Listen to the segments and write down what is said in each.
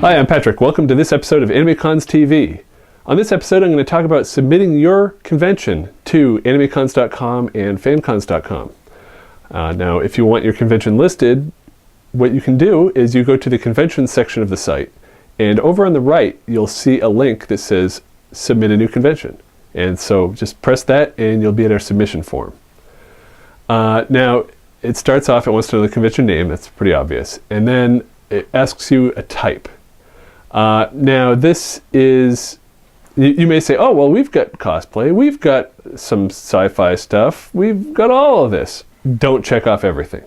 Hi, I'm Patrick. Welcome to this episode of AnimeCons TV. On this episode, I'm going to talk about submitting your convention to AnimeCons.com and FanCons.com. Now, if you want your convention listed, what you can do is you go to the convention section of the site, and over on the right, you'll see a link that says Submit a New Convention. And so just press that, and you'll be at our submission form. Now, it starts off, it wants to know the convention name, that's pretty obvious, and then it asks you a type. Now this is, you may say, oh, well, we've got cosplay, we've got some sci-fi stuff, we've got all of this. Don't check off everything.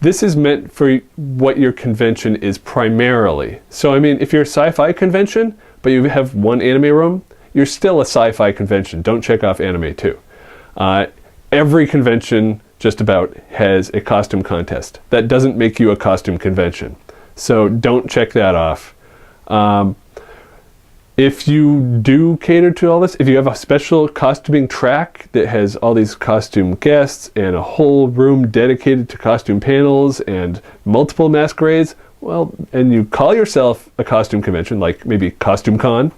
This is meant for what your convention is primarily. So, I mean, if you're a sci-fi convention, but you have one anime room, you're still a sci-fi convention. Don't check off anime too. Every convention just about has a costume contest. That doesn't make you a costume convention. So don't check that off. If you do cater to all this, if you have a special costuming track that has all these costume guests and a whole room dedicated to costume panels and multiple masquerades, well, and you call yourself a costume convention, like maybe Costume Con,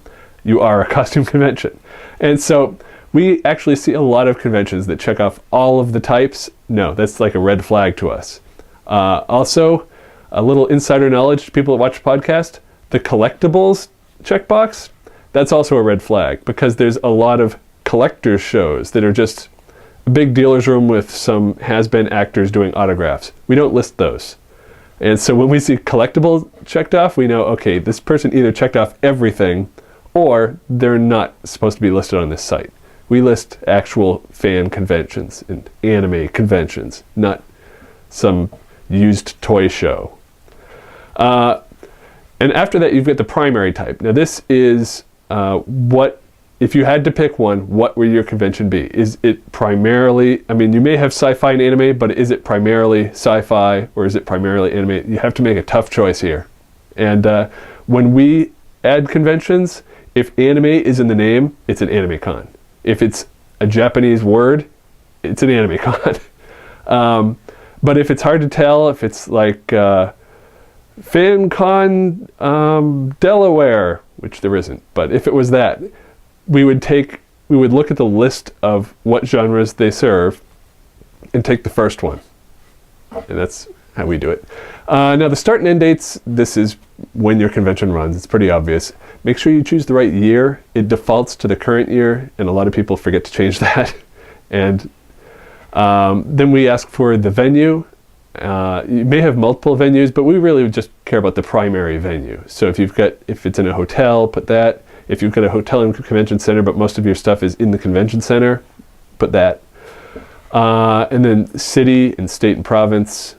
you are a costume convention. And so we actually see a lot of conventions that check off all of the types. No, that's like a red flag to us. Also, a little insider knowledge to people that watch the podcast, the collectibles checkbox, that's also a red flag because there's a lot of collector's shows that are just a big dealer's room with some has-been actors doing autographs. We don't list those. And so when we see collectible checked off, we know, okay, this person either checked off everything or they're not supposed to be listed on this site. We list actual fan conventions and anime conventions, not some used toy show. And after that, you've got the primary type. Now this is what, if you had to pick one, what would your convention be? Is it primarily, I mean, you may have sci-fi and anime, but is it primarily sci-fi or is it primarily anime? You have to make a tough choice here. And when we add conventions, if anime is in the name, it's an AnimeCon. If it's a Japanese word, it's an AnimeCon. But if it's hard to tell, if it's like FanCon Delaware, which there isn't, but if it was that, we would look at the list of what genres they serve and take the first one. And that's how we do it. Now the start and end dates, this is when your convention runs. It's pretty obvious. Make sure you choose the right year. It defaults to the current year, and a lot of people forget to change that. And then we ask for the venue. You may have multiple venues, but we really just care about the primary venue. So if it's in a hotel, put that. If you've got a hotel and convention center, but most of your stuff is in the convention center, put that. And then city and state and province.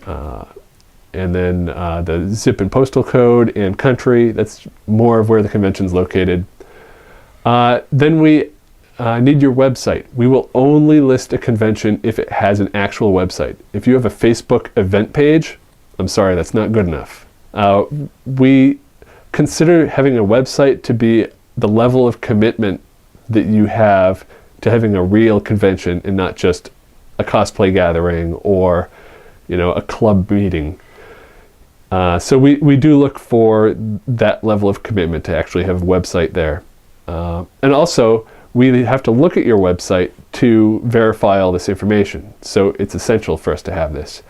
And then the zip and postal code and country, that's more of where the convention's located. Then we need your website. We will only list a convention if it has an actual website. If you have a Facebook event page, I'm sorry, that's not good enough. We consider having a website to be the level of commitment that you have to having a real convention and not just a cosplay gathering or, you know, a club meeting. So we do look for that level of commitment to actually have a website there. And also, we have to look at your website to verify all this information. So it's essential for us to have this.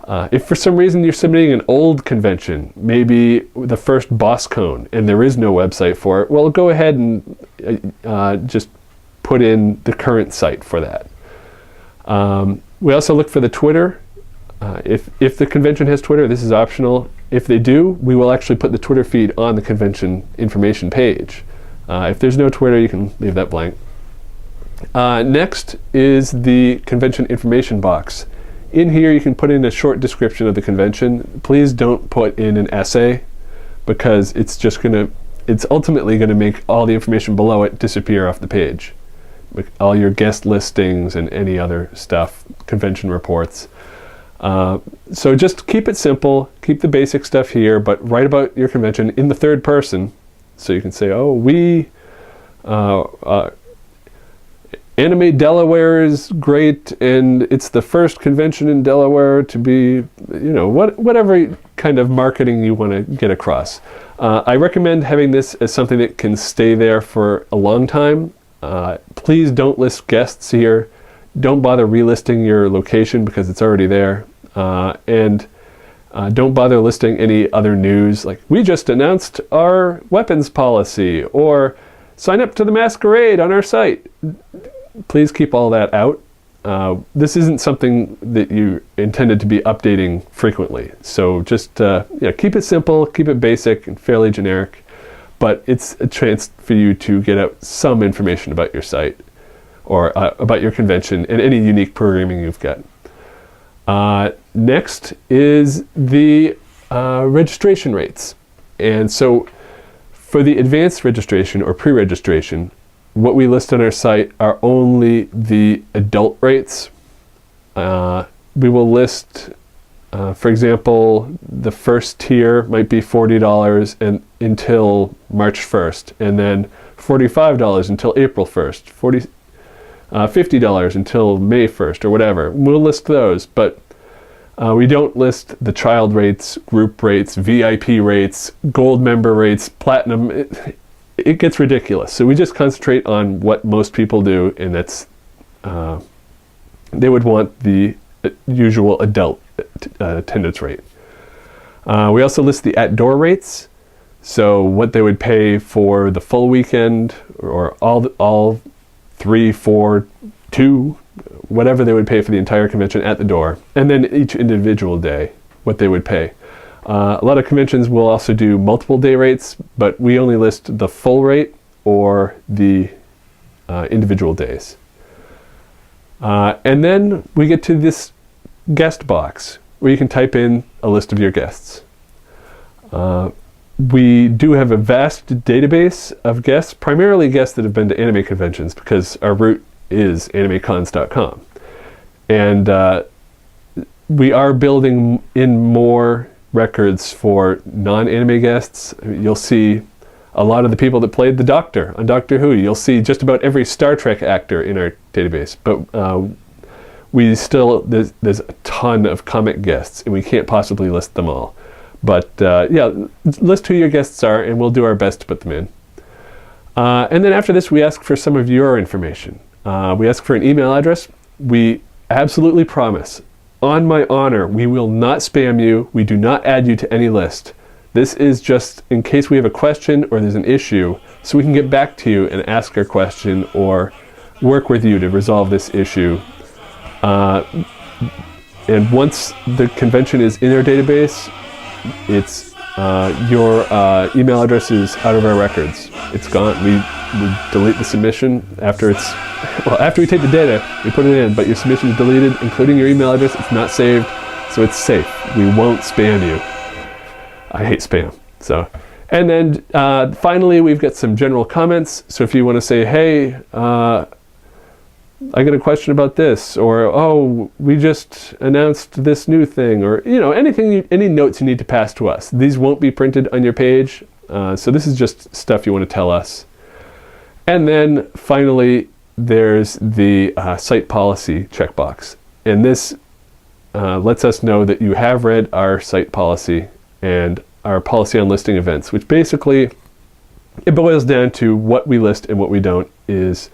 If for some reason you're submitting an old convention, maybe the first BossCon, and there is no website for it, well, go ahead and just put in the current site for that. We also look for the Twitter. If the convention has Twitter, this is optional. If they do, we will actually put the Twitter feed on the convention information page. If there's no Twitter, you can leave that blank. Next is the convention information box. In here, you can put in a short description of the convention. Please don't put in an essay because it's ultimately going to make all the information below it disappear off the page. All your guest listings and any other stuff, convention reports. So just keep it simple, keep the basic stuff here, but write about your convention in the third person. So you can say, oh, we Anime Delaware is great, and it's the first convention in Delaware to be, you know, whatever kind of marketing you want to get across. I recommend having this as something that can stay there for a long time. Please don't list guests here. Don't bother relisting your location because it's already there. And don't bother listing any other news, like we just announced our weapons policy, or sign up to the masquerade on our site. Please keep all that out. This isn't something that you intended to be updating frequently. So just keep it simple, keep it basic and fairly generic, but it's a chance for you to get out some information about your site or about your convention and any unique programming you've got. Next is the registration rates. And so for the advanced registration or pre-registration, what we list on our site are only the adult rates. We will list, for example, the first tier might be $40 until March 1st, and then $45 until April 1st, $50 until May 1st, or whatever. We'll list those, but we don't list the child rates, group rates, VIP rates, gold member rates, platinum. It gets ridiculous. So we just concentrate on what most people do, and that's they would want the usual adult attendance rate. We also list the at-door rates, so what they would pay for the full weekend, or all 3, 4, 2, whatever they would pay for the entire convention at the door, and then each individual day, what they would pay. A lot of conventions will also do multiple day rates, but we only list the full rate or the individual days. And then we get to this guest box where you can type in a list of your guests. We do have a vast database of guests, primarily guests that have been to anime conventions, because our root is AnimeCons.com. And we are building in more records for non-anime guests. You'll see a lot of the people that played the Doctor on Doctor Who. You'll see just about every Star Trek actor in our database. But there's a ton of comic guests, and we can't possibly list them all. But list who your guests are, and we'll do our best to put them in. And then after this, we ask for some of your information. We ask for an email address. We absolutely promise, on my honor, we will not spam you. We do not add you to any list. This is just in case we have a question or there's an issue, so we can get back to you and ask our question or work with you to resolve this issue. And once the convention is in our database, it's your email address is out of our records. It's gone. We delete the submission after after we take the data, we put it in, but your submission is deleted, including your email address. It's not saved, so it's safe. We won't spam you. I hate spam. So, and then finally, we've got some general comments. So if you want to say, hey, I got a question about this, or oh, we just announced this new thing, or any notes you need to pass to us. These won't be printed on your page, so this is just stuff you want to tell us. And then finally, there's the site policy checkbox, and this lets us know that you have read our site policy and our policy on listing events, which basically it boils down to what we list and what we don't is.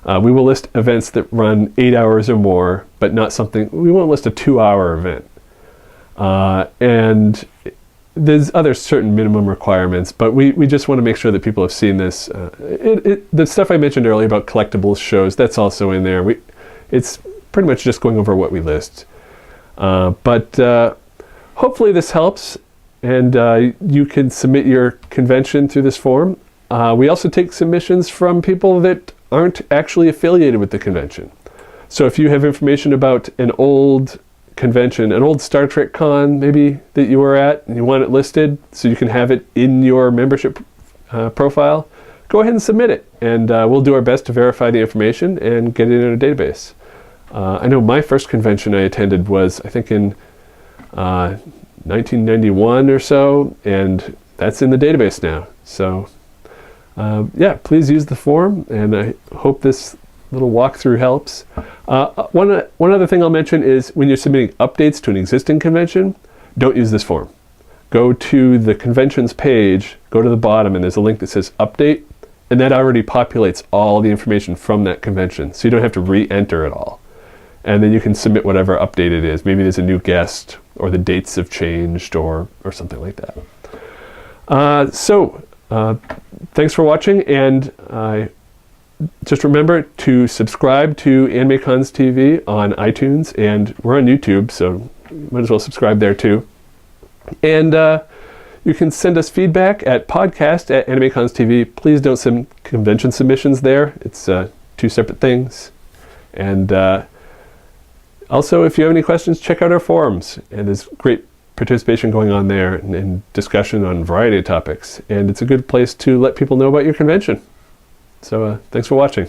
We will list events that run 8 hours or more, but not something, we won't list a 2-hour event. And there's other certain minimum requirements, but we just want to make sure that people have seen this. The stuff I mentioned earlier about collectibles shows, that's also in there. It's pretty much just going over what we list. But hopefully this helps, and you can submit your convention through this form. We also take submissions from people that aren't actually affiliated with the convention. So if you have information about an old convention, an old Star Trek con maybe that you were at, and you want it listed so you can have it in your membership profile, go ahead and submit it, and we'll do our best to verify the information and get it in our database. I know my first convention I attended was, I think, in 1991 or so, and that's in the database now. So please use the form, and I hope this little walkthrough helps. One other thing I'll mention is when you're submitting updates to an existing convention, don't use this form. go to the conventions page, go to the bottom, and there's a link that says update, and that already populates all the information from that convention. So you don't have to re-enter it all. And then you can submit whatever update it is. Maybe there's a new guest, or the dates have changed, or something like that. Thanks for watching, and just remember to subscribe to AnimeCons TV on iTunes, and we're on YouTube, so you might as well subscribe there too. And you can send us feedback at podcast@AnimeCons TV. Please don't send convention submissions there. It's two separate things. And also, if you have any questions, check out our forums. And there's great participation going on there, and discussion on a variety of topics. And it's a good place to let people know about your convention. So thanks for watching.